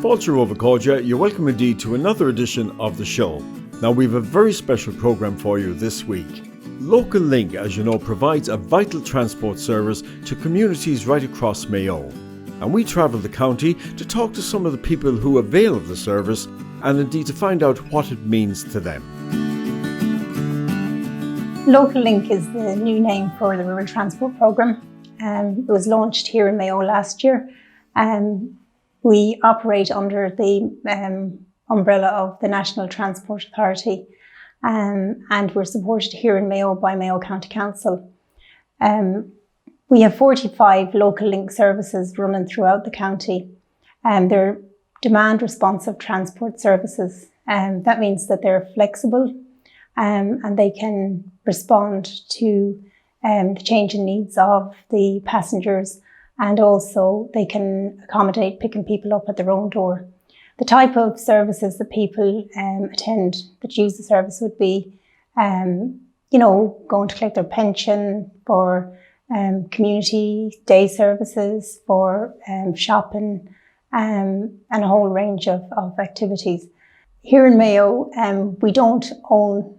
Fáilte Rómha Cóide, you're welcome indeed to another edition of the show. Now we have a very special programme for you this week. Local Link, as you know, provides a vital transport service to communities right across Mayo. And we travel the county to talk to some of the people who avail of the service and indeed to find out what it means to them. Local Link is the new name for the Rural Transport Programme. It was launched here in Mayo last year. We operate under the umbrella of the National Transport Authority, and we're supported here in Mayo by Mayo County Council. We have 45 local link services running throughout the county. They're demand responsive transport services. That means that they're flexible and they can respond to the changing needs of the passengers, and also they can accommodate picking people up at their own door. The type of services that people attend that use the service would be, going to collect their pension, for community day services, for shopping, and a whole range of activities. Here in Mayo, we don't own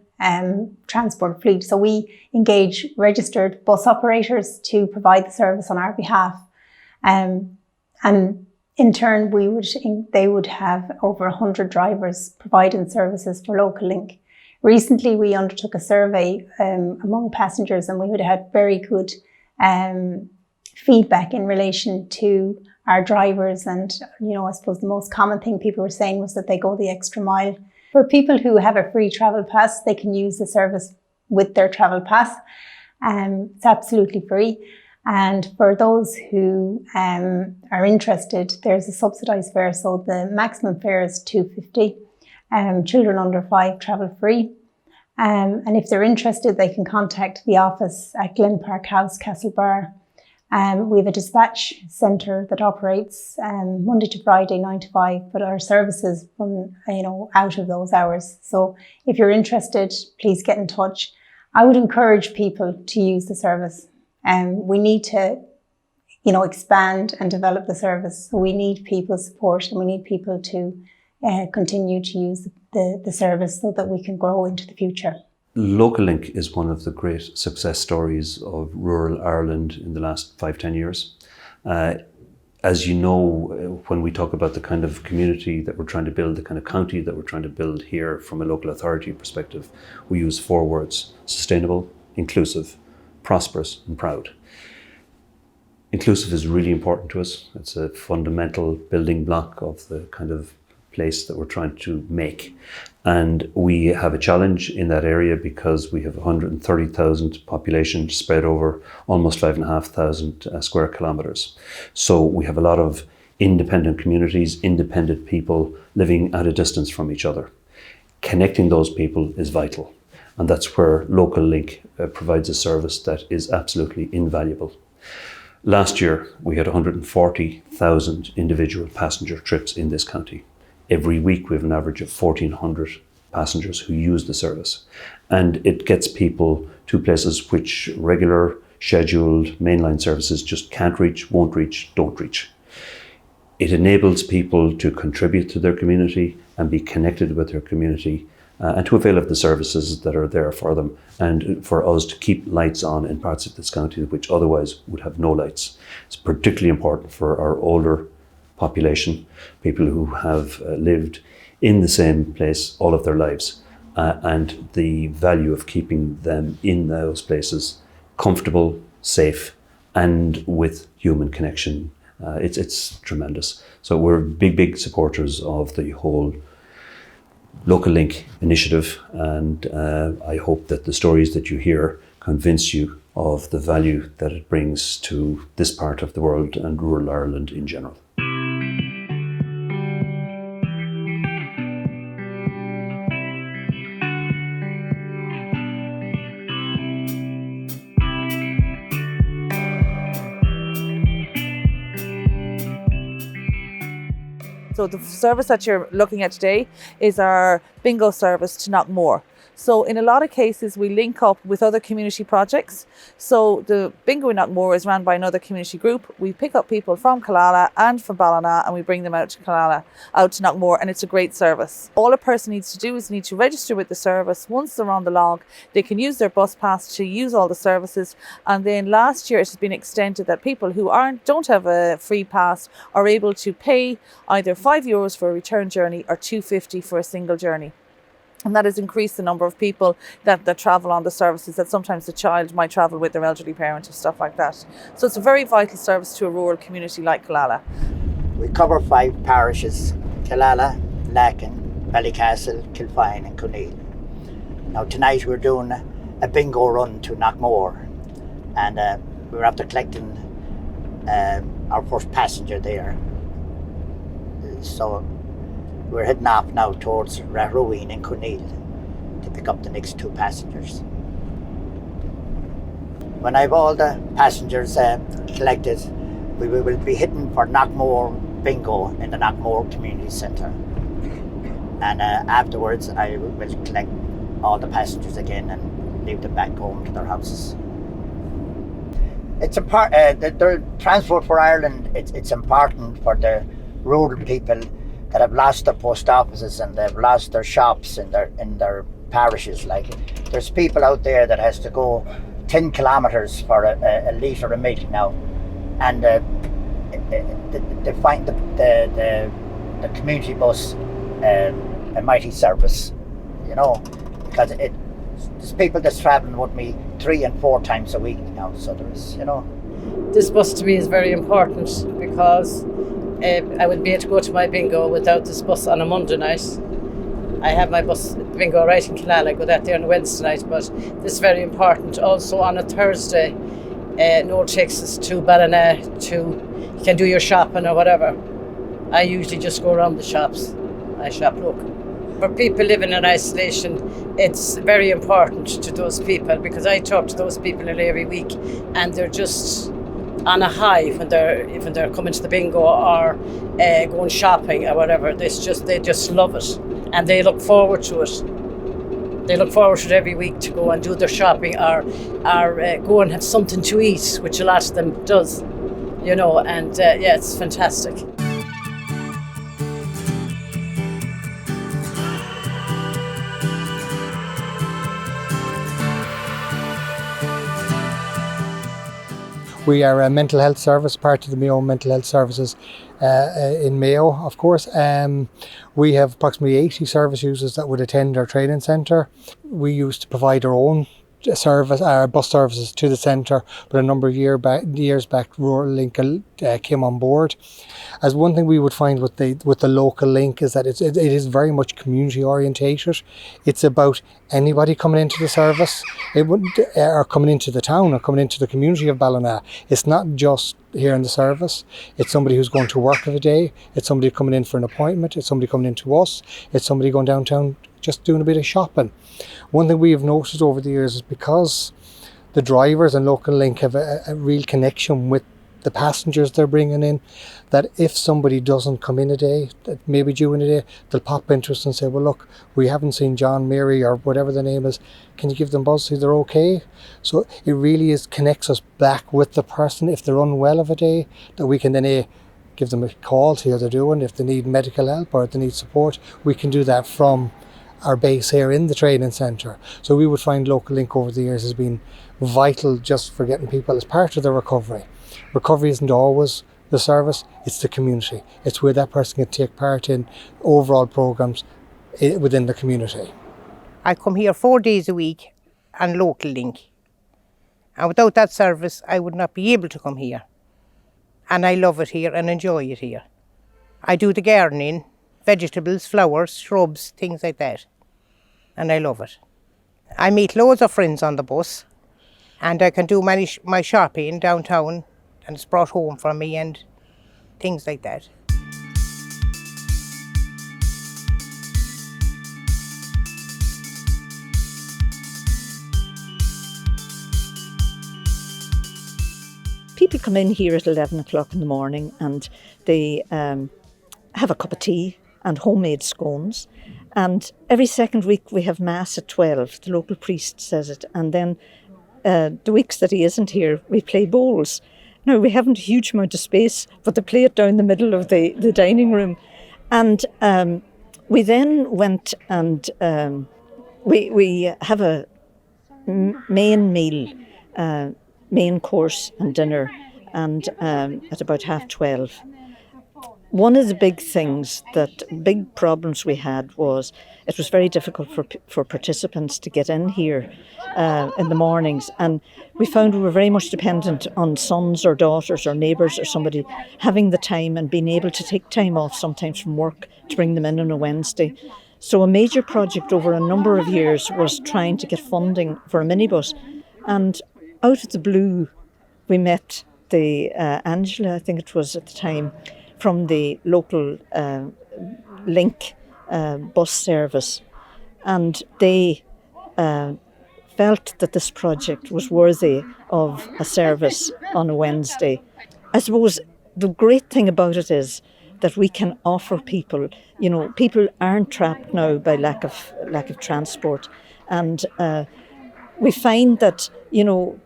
transport fleet, so we engage registered bus operators to provide the service on our behalf. And in turn, they would have over 100 drivers providing services for Local Link. Recently, we undertook a survey among passengers, and we would have had very good feedback in relation to our drivers. And, I suppose the most common thing people were saying was that they go the extra mile. For people who have a free travel pass, they can use the service with their travel pass. It's absolutely free. And for those who are interested, there's a subsidised fare. So the maximum fare is $2.50. Children under 5 travel free. And if they're interested, they can contact the office at Glen Park House, Castlebar. We have a dispatch centre that operates Monday to Friday, 9 to 5, but our services run, out of those hours. So if you're interested, please get in touch. I would encourage people to use the service. We need to, expand and develop the service. So we need people's support, and we need people to continue to use the service so that we can grow into the future. Local Link is one of the great success stories of rural Ireland in the last 5-10 years. As you know, when we talk about the kind of community that we're trying to build, the kind of county that we're trying to build here from a local authority perspective, we use 4 words: sustainable, inclusive, prosperous and proud. Inclusive is really important to us. It's a fundamental building block of the kind of place that we're trying to make. And we have a challenge in that area because we have 130,000 population spread over almost 5,500 square kilometres. So we have a lot of independent communities, independent people living at a distance from each other. Connecting those people is vital. And that's where Local Link provides a service that is absolutely invaluable. Last year, we had 140,000 individual passenger trips in this county. Every week, we have an average of 1,400 passengers who use the service. And it gets people to places which regular, scheduled mainline services just can't reach, won't reach, don't reach. It enables people to contribute to their community and be connected with their community, and to avail of the services that are there for them, and for us to keep lights on in parts of this county which otherwise would have no lights. It's particularly important for our older population, people who have lived in the same place all of their lives, and the value of keeping them in those places comfortable, safe, and with human connection. It's tremendous. So we're big supporters of the whole Local Link initiative, and I hope that the stories that you hear convince you of the value that it brings to this part of the world and rural Ireland in general. So the service that you're looking at today is our bingo service to Knockmore. So in a lot of cases, we link up with other community projects. So the bingo in Knockmore is run by another community group. We pick up people from Killala and from Ballina, and we bring them out to Killala, out to Knockmore, and it's a great service. All a person needs to do is need to register with the service. Once they're on the log, they can use their bus pass to use all the services. And then last year it has been extended that people who don't have a free pass are able to pay either €5 for a return journey or $2.50 for a single journey. And that has increased the number of people that travel on the services, that sometimes the child might travel with their elderly parent or stuff like that. So it's a very vital service to a rural community like Killala. We cover 5 parishes: Killala, Lacken, Ballycastle, Kilfine and Cooneil. Now tonight we're doing a bingo run to Knockmore, and we're after collecting our first passenger there. So we're heading off now towards Rathruin and Cooneil to pick up the next 2 passengers. When I've all the passengers collected, we will be heading for Knockmore Bingo in the Knockmore Community Centre. And afterwards I will collect all the passengers again and leave them back home to their houses. It's the Transport for Ireland, it's important for the rural people that have lost their post offices and they've lost their shops in their parishes. Like, there's people out there that has to go 10 kilometres for a litre of milk now, and they find the community bus a mighty service, you know, because there's people that's travelling with me 3 and 4 times a week now. So there's, you know, this bus to me is very important because I wouldn't be able to go to my bingo without this bus on a Monday night. I have my bus bingo right in Killala. I go that there on a Wednesday night, but this is very important. Also on a Thursday, Noel takes us to Ballina you can do your shopping or whatever. I usually just go around the shops. I shop local. For people living in isolation, it's very important to those people, because I talk to those people nearly every week, and they're just on a high when they're coming to the bingo or going shopping or whatever. They just love it, and they look forward to it. They look forward to it every week to go and do their shopping or go and have something to eat, which a lot of them does, you know. And yeah, it's fantastic. We are a mental health service, part of the Mayo Mental Health Services in Mayo, of course. We have approximately 80 service users that would attend our training centre. We used to provide our own service, our bus services to the centre, but a number of years back, Rural Link came on board. As one thing we would find with the local link is that it is very much community orientated. It's about anybody coming into the service, or coming into the town, or coming into the community of Ballina. It's not just here in the service. It's somebody who's going to work every day. It's somebody coming in for an appointment. It's somebody coming in to us. It's somebody going downtown just doing a bit of shopping. One thing we have noticed over the years is because the drivers and local link have a real connection with the passengers they're bringing in, that if somebody doesn't come in a day, that maybe during a day, they'll pop into us and say, well, look, we haven't seen John, Mary, or whatever the name is. Can you give them a buzz, see they're okay? So it really connects us back with the person. If they're unwell of a day, that we can then give them a call, see how they're doing. If they need medical help or if they need support, we can do that from our base here in the training centre. So we would find local link over the years has been vital just for getting people as part of the recovery. Recovery isn't always the service, it's the community. It's where that person can take part in overall programmes within the community. I come here 4 days a week on local link. And without that service, I would not be able to come here. And I love it here and enjoy it here. I do the gardening, vegetables, flowers, shrubs, things like that. And I love it. I meet loads of friends on the bus, and I can do my shopping downtown, and it's brought home for me and things like that. People come in here at 11 o'clock in the morning and they have a cup of tea and homemade scones, And every second week we have Mass at 12. The local priest says it. And then the weeks that he isn't here, we play bowls. Now, we haven't a huge amount of space, but they play it down the middle of the dining room. And we then went and we have a main meal, main course and dinner, and at about 12:30. One of the big problems we had was it was very difficult for participants to get in here in the mornings, and we found we were very much dependent on sons or daughters or neighbours or somebody having the time and being able to take time off sometimes from work to bring them in on a Wednesday. So a major project over a number of years was trying to get funding for a minibus, and out of the blue we met the Angela, I think it was at the time, from the local Link bus service, and they felt that this project was worthy of a service on a Wednesday. I suppose the great thing about it is that we can offer people, people aren't trapped now by lack of transport, and we find that,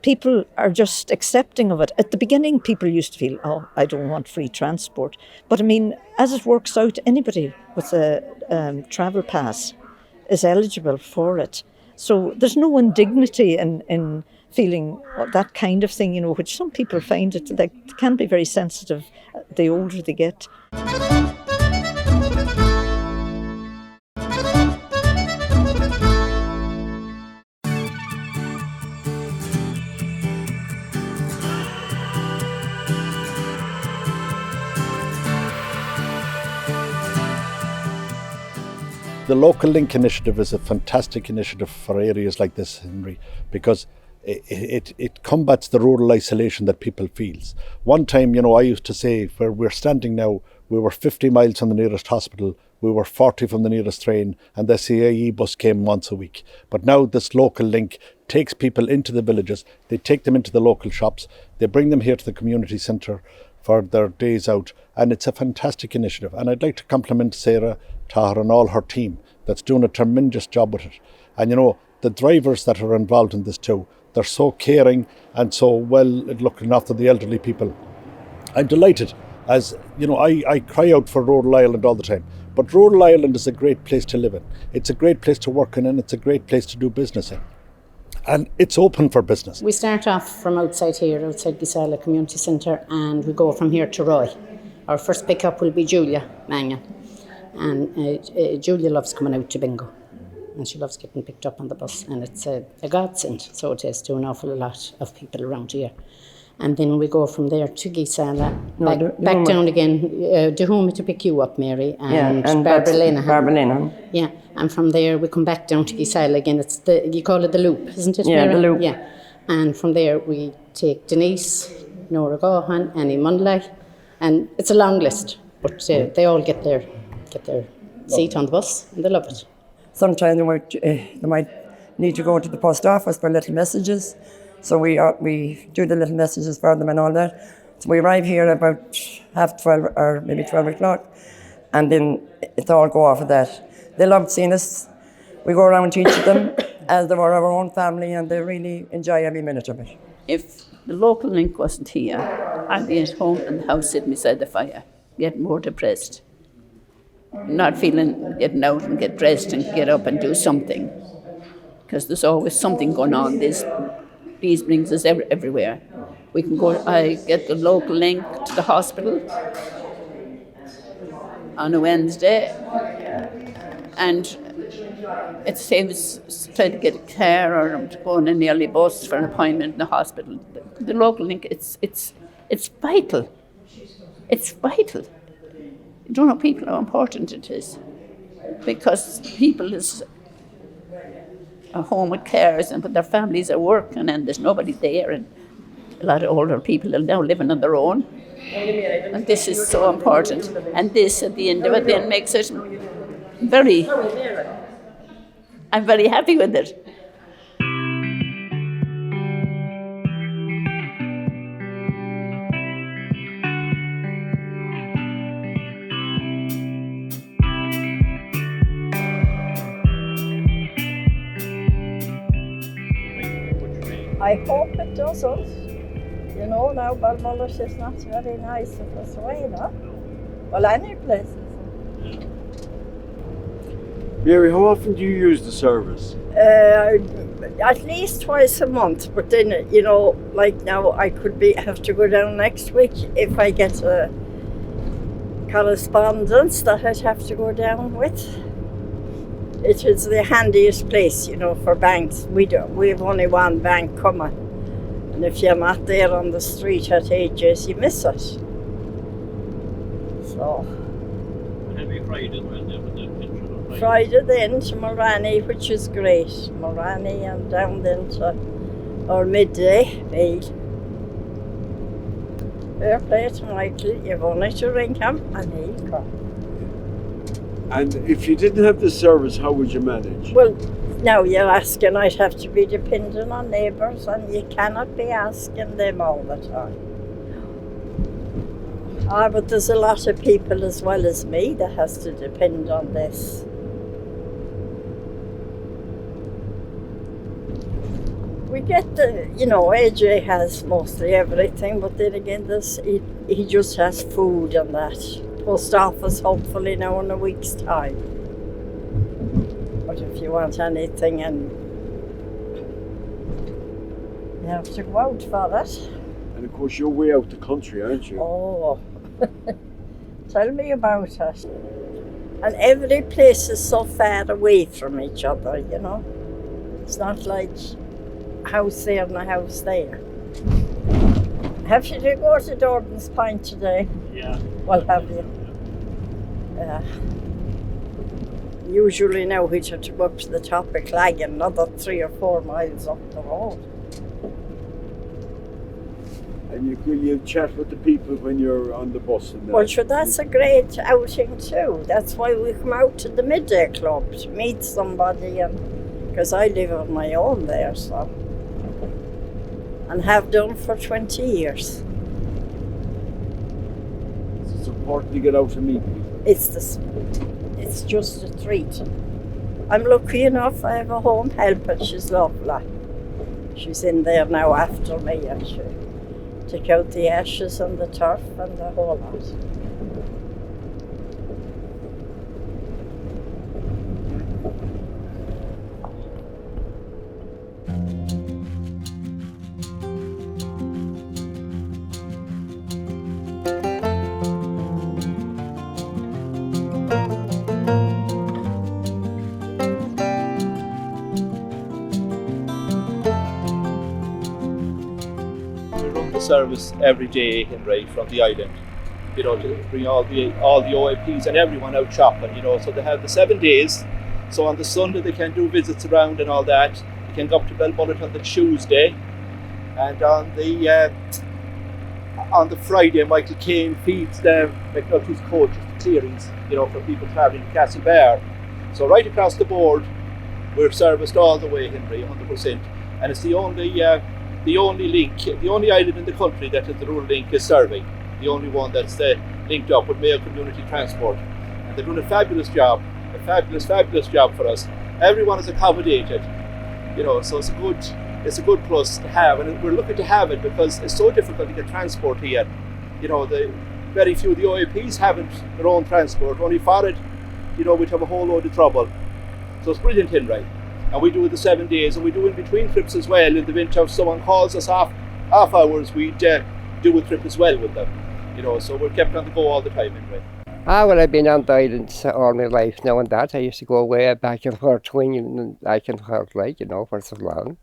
people are just accepting of it. At the beginning, people used to feel, oh, I don't want free transport. But I mean, as it works out, anybody with a travel pass is eligible for it. So there's no indignity in feeling that kind of thing, which some people find it, they can be very sensitive the older they get. The Local Link initiative is a fantastic initiative for areas like this, Henry, because it combats the rural isolation that people feel. One time, I used to say, where we're standing now, we were 50 miles from the nearest hospital, we were 40 from the nearest train, and the CIE bus came once a week. But now this Local Link takes people into the villages, they take them into the local shops, they bring them here to the community centre for their days out, and it's a fantastic initiative. And I'd like to compliment Sarah Tahar and all her team that's doing a tremendous job with it. And the drivers that are involved in this too, they're so caring and so well looking after the elderly people. I'm delighted, as I cry out for rural Ireland all the time, but rural Ireland is a great place to live in. It's a great place to work in, and it's a great place to do business in. And it's open for business. We start off from outside here, outside Gisela Community Centre, and we go from here to Roy. Our first pickup will be Julia Mangan. And Julia loves coming out to bingo. And she loves getting picked up on the bus. And it's a godsend, so it is, to an awful lot of people around here. And then we go from there to Gisela, back down again, Dahuma to pick you up, Mary, and Barbara Lena. Yeah, and from there we come back down to Gisela again. It's you call it the loop, isn't it, Mary? Yeah, the loop. Yeah, and from there we take Denise, Nora Gohan, Annie Munley, and it's a long list, but they all get their seat on the bus, and they love it. Sometimes they might need to go to the post office for little messages. So we do the little messages for them and all that. So we arrive here about 12:30 or maybe 12 o'clock, and then it's all go off of that. They love seeing us. We go around to each of them as they were our own family, and they really enjoy every minute of it. If the Local Link wasn't here, I'd be at home in the house sitting beside the fire, getting more depressed. Not feeling getting out and get dressed and get up and do something. Because there's always something going on. These brings us everywhere. We can go, I get the Local Link to the hospital on a Wednesday, and it saves trying to get a car or to go on an early bus for an appointment in the hospital. The Local Link, it's vital. It's vital. You don't know people how important it is, because people is at home with cars but their families are working and there's nobody there, and a lot of older people are now living on their own, and this is so important, and this at the end of it then makes it I'm very happy with it. I hope it doesn't. You know, now Balmullet is not very nice if it's raining. Well, any place. Mary, how often do you use the service? At least twice a month, but then, you know, like now I could have to go down next week if I get a correspondence that I'd have to go down with. It is the handiest place, you know, for banks. We've only one bank coming, and if you're not there on the street at AJ's, you miss it. So. Every Friday as well, then, with the picture of Friday then to Morani, which is great. Morani and down then to our midday meal. Fair play to Michael, you've only to ring him and he'll come. And if you didn't have the service, how would you manage? Well, now you're asking, I'd have to be dependent on neighbours, and you cannot be asking them all the time. But there's a lot of people as well as me that has to depend on this. We get you know, AJ has mostly everything, but then again, he just has food and that. Post office hopefully now in a week's time. But if you want anything, and you have to go out for it. And of course you're way out the country, aren't you? Oh, tell me about it. And every place is so far away from each other, you know. It's not like a house there and a house there. Have you to go to Dordan's Point today? Yeah. Well, have you? Usually now we have to go up to the top of Cleggan, another 3 or 4 miles up the road. And you chat with the people when you're on the bus and that. Well, sure, that's a great outing too. That's why we come out to the midday club to meet somebody, and because I live on my own there, so, and have done for 20 years. It's important to get out and meet people. It's just a treat. I'm lucky enough, I have a home helper, she's lovely. She's in there now after me, and she take out the ashes and the turf and the whole lot. Service every day in Ray from the island, you know, to bring all the OIPs and everyone out shopping, you know. So they have the 7 days. So on the Sunday they can do visits around and all that. They can go up to Belmullet on the Tuesday, and on the Friday Michael Caine feeds them McNulty's coaches, the clearings, you know, for people travelling to Castlebar. So right across the board we're serviced all the way, Henry, 100%, and it's the only link, the only island in the country that is the rural link is serving. The only one that's linked up with Mayo Community Transport. And they're doing a fabulous job for us. Everyone is accommodated, you know, so it's a good plus to have, and we're looking to have it because it's so difficult to get transport here. You know, very few of the OAPs haven't their own transport. Only for it, you know, we'd have a whole load of trouble. So it's brilliant, Henry. And we do the 7 days, and we do in between trips as well. In the winter, if someone calls us off hours, we'd do a trip as well with them. You know, so we're kept on the go all the time anyway. Well, I've been on the island all my life now and that. I used to go way back and forth, swinging and back and forth, like, you know, for so long.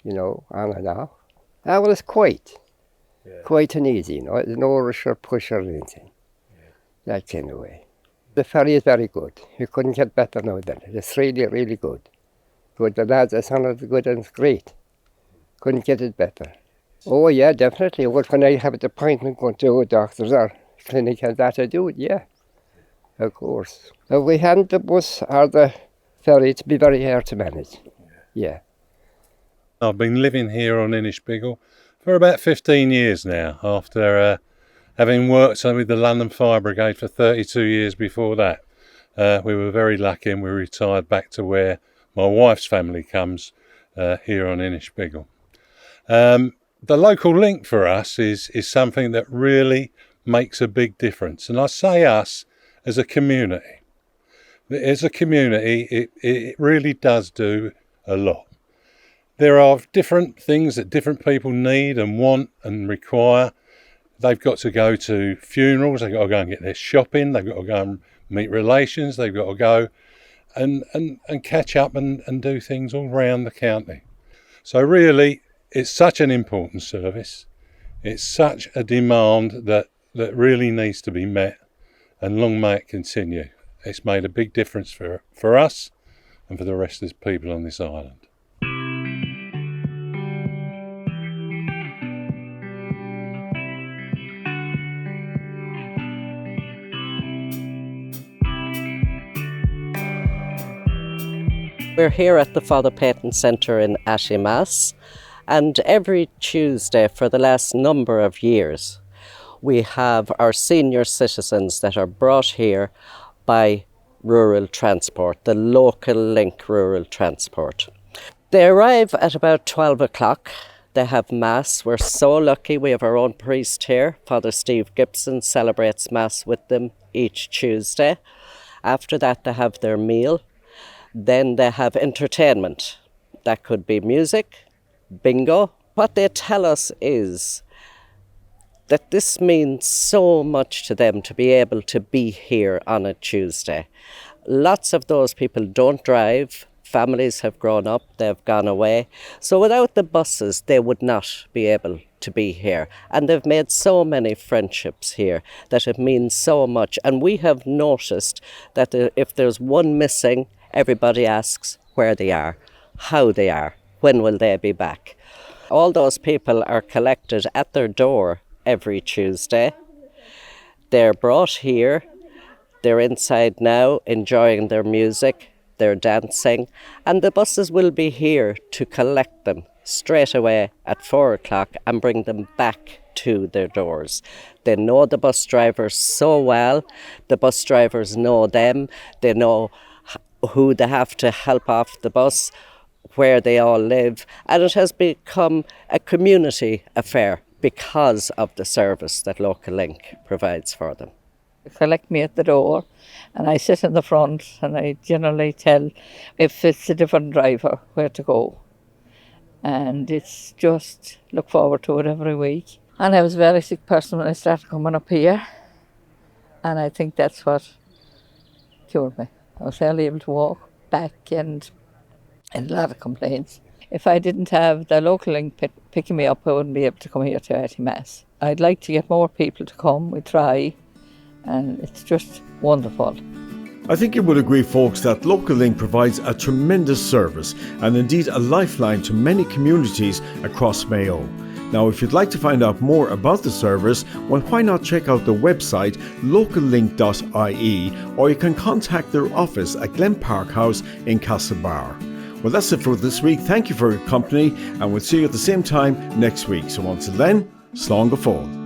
You know, on and off. Well, it's quite and easy, you know. There's no rush or push or anything. That kind of way. The ferry is very good. You couldn't get better now than it. It's really, really good. Good, the lads, it's honoured good and it's great. Couldn't get it better. Oh yeah, definitely. Well, when I have an appointment going to a doctor's or clinic and that, I do it, yeah. Of course. If we hadn't the bus or the ferry, it'd be very hard to manage. Yeah. I've been living here on Inishbiggle for about 15 years now, after having worked with the London Fire Brigade for 32 years before that. We were very lucky and we retired back to where my wife's family comes, here on Inishbiggle. The local link for us is something that really makes a big difference. And I say us as a community. As a community, it really does do a lot. There are different things that different people need and want and require. They've got to go to funerals, they've got to go and get their shopping, they've got to go and meet relations, they've got to go and catch up and do things all around the county. So really, it's such an important service. It's such a demand that really needs to be met, and long may it continue. It's made a big difference for us and for the rest of the people on this island. We're here at the Father Peyton Centre in Ashimas, and every Tuesday for the last number of years we have our senior citizens that are brought here by rural transport, the local link rural transport. They arrive at about 12 o'clock. They have Mass. We're so lucky we have our own priest here. Father Steve Gibson celebrates Mass with them each Tuesday. After that they have their meal. Then they have entertainment. That could be music, bingo. What they tell us is that this means so much to them to be able to be here on a Tuesday. Lots of those people don't drive. Families have grown up, they've gone away. So without the buses, they would not be able to be here. And they've made so many friendships here that it means so much. And we have noticed that if there's one missing, everybody asks where they are, how they are, when will they be back. All those people are collected at their door every Tuesday. They're brought here, they're inside now enjoying their music, they're dancing, and the buses will be here to collect them straight away at 4 o'clock and bring them back to their doors. They know the bus drivers so well, the bus drivers know them, they know who they have to help off the bus, where they all live, and it has become a community affair because of the service that Local Link provides for them. They collect me at the door and I sit in the front and I generally tell if it's a different driver where to go, and it's just look forward to it every week. And I was a very sick person when I started coming up here, and I think that's what cured me. I was barely able to walk back and a lot of complaints. If I didn't have the Local Link picking me up, I wouldn't be able to come here to Arty Mass. I'd like to get more people to come, we try, and it's just wonderful. I think you would agree, folks, that Local Link provides a tremendous service and indeed a lifeline to many communities across Mayo. Now, if you'd like to find out more about the service, well, why not check out the website locallink.ie, or you can contact their office at Glen Park House in Castlebar. Well, that's it for this week. Thank you for your company, and we'll see you at the same time next week. So until then, slán go fóill.